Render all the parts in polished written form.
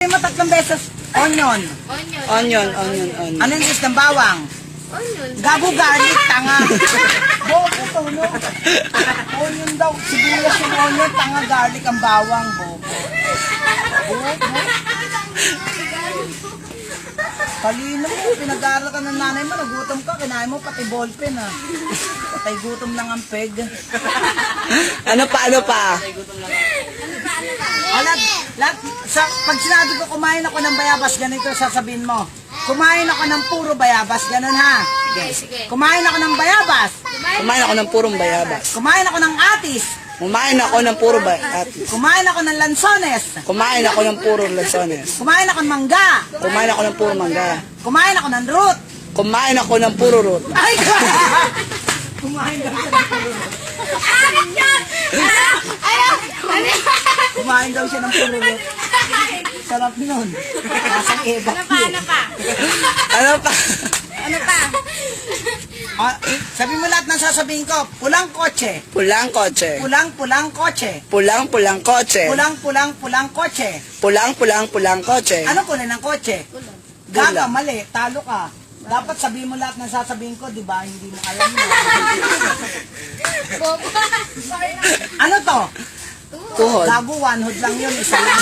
Mo 3 beses onion. Onion. Ano yung ng bawang? Onion. Gago garlic, tanga. Bobo to, no? Onion daw. Sibuyas yung onion, tanga garlic ang bawang, bobo. Kalino mo, pinag-aaral ka ng nanay mo, nagutom ka, kinain mo pati ballpen, ha. Patay gutom lang ang peg. Ano pa? Pag sinabi ko kumain ako ng bayabas, ganito sasabihin mo. Kumain ako ng puro bayabas, ganun ha. Sige. Kumain ako ng bayabas. Kumain ako ng purong bayabas. Kumain ako ng atis. Kumain ako ng puro bayabas. Kumain ako ng lansones. Kumain ako ng puro lansones. Kumain ako ng mangga. Kumain ako ng puro mangga. Kumain ako ng root. Kumain ako ng puro root. Ay, kumain daw siya ng puro root. Kumain daw siya ng puro root. Sarap nun. Nasang eba. Ano pa? Sabi mo lahat ng sasabihin ko. Pulang kotse. Pulang kotse. Pulang kotse. Pulang kotse. Pulang kotse. Pulang kotse. Ano kulay ng kotse? Gaga, mali. Talo ka. Dapat sabihin mo lahat ng sasabihin ko, di ba? Hindi mo alam mo. Ano to? Tuhod. Gago, one hood lang yun. Isa lang.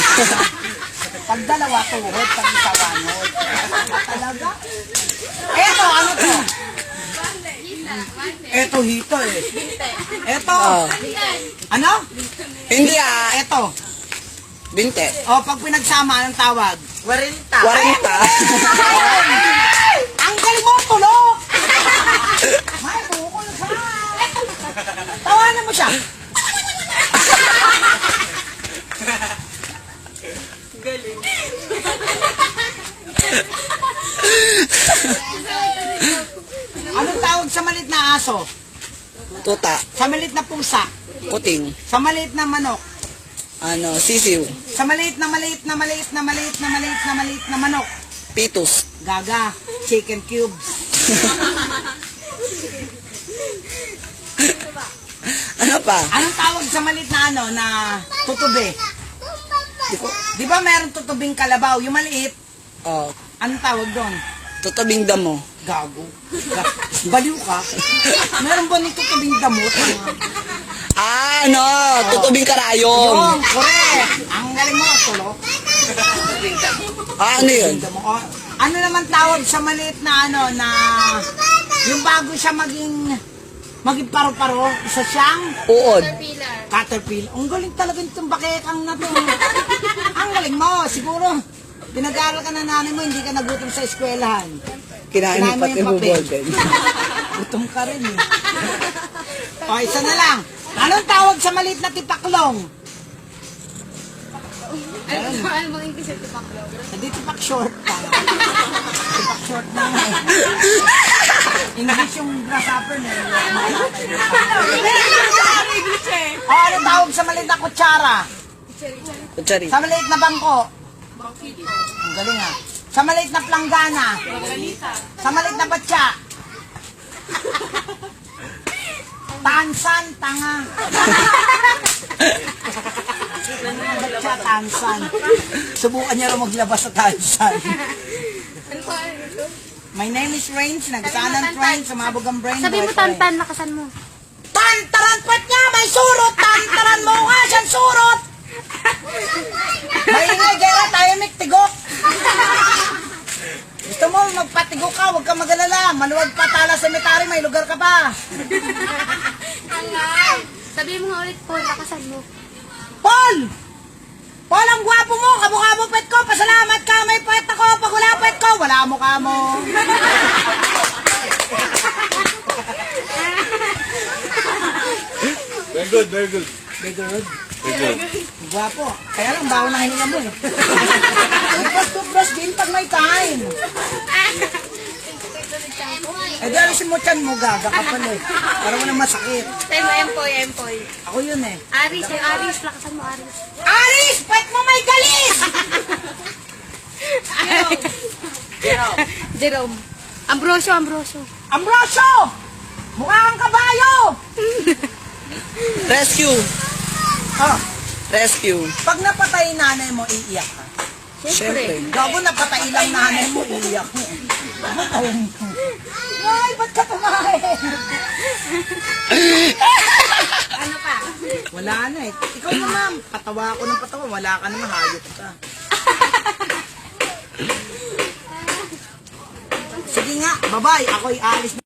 Pag dalawa, tuhod. Pag isa, one hood. Talaga? Eto, ano to? Eto, hito eh. Eto. Oh. Ano? Hindi Eto. Binte. O, pag pinagsama, anong tawag? 40. 40. Ang galing mo, tulog! May bukol ka! Tawanan mo siya! Galing. Anong tawag sa maliit na aso? Tuta. Sa maliit na pusa? Kuting. Sa maliit na manok? Sisiw. Sa maliit na manok? Pitus. Gaga, chicken cubes. Ano pa? Anong tawag sa maliit na na tutubi? Di ba meron tutubing kalabaw? Yung maliit, Oh, anong tawag doon? tutubing damo. Gago. Baliw ka? Meron ba ng tutubing damot? Tutubing karayom. Yung, correct. Ang galing mo, tulog. Ano yun? Ano naman tawag sa maliit na na yung bago siya maging paro-paro, isa siyang Uod. caterpillar. Ang galing talaga itong bakekang na to. Ang galing mo, siguro pinag-aaral ka na nanay mo, hindi ka nagutom sa eskwelahan. Kinain mo pati mo ballpen. Gutom ka rin eh. O, isa na lang. Anong tawag sa maliit na tipaklong? Ano bang English yung tipaklong? Hindi tipak short pa. Tipak short na nga eh. English yung grasshopper na yun. O, anong tawag sa maliit na kutsara? Kutsari. Sa maliit na bangko? Ang galing ah. Sa maliit na planggana? Sa maliit na batya? Tansan, tanga. Batya, tansan. Subukan niya rin maglabas sa tansan. My name is Rains, nagsanan Rains, sumabog ang brain. Sabi mo tantan, lakasan mo. Tantaran pat niya, may surot, tantaran mo nga, siyang surot. Maingay, gera, tayo tigok. Gusto mo magpatigok ka, huwag ka mag-alala. Maluwag pa tala cemetery, may lugar ka pa. Sabi mo nga ulit po, lakasan mo. Paul! Paul, ang gwapo mo, kamukha mo pet ko, pasalamat ka, may pet ako, pag wala pet ko, wala mukha mo. Very good, very good. Very good. Gwapo. Kaya lang, baho na hininga mo eh. Toothbrush din pag may time. Eh, di alisin mo tiyan mo, gaga ka pala eh. Para mo na masakit. Sabi mo, empoy. Ako yun eh. Aris, lakasan mo, Aris. Alis! Pet mo may galis! Jerome. Ambrosio. Ambrosio! Mukha kang kabayo! Rescue. Oh, Rescue. pag napatay nanay mo, iiyak ka. Siyempre. Gago, napatay lang nanay mo, iyak. Ay, ba't ka tumahin? Ano pa? Wala na eh. Ikaw na ma'am, patawa ako ng patawa. Wala ka naman, hayop ka. Sige nga, bye-bye. Ako'y alis na.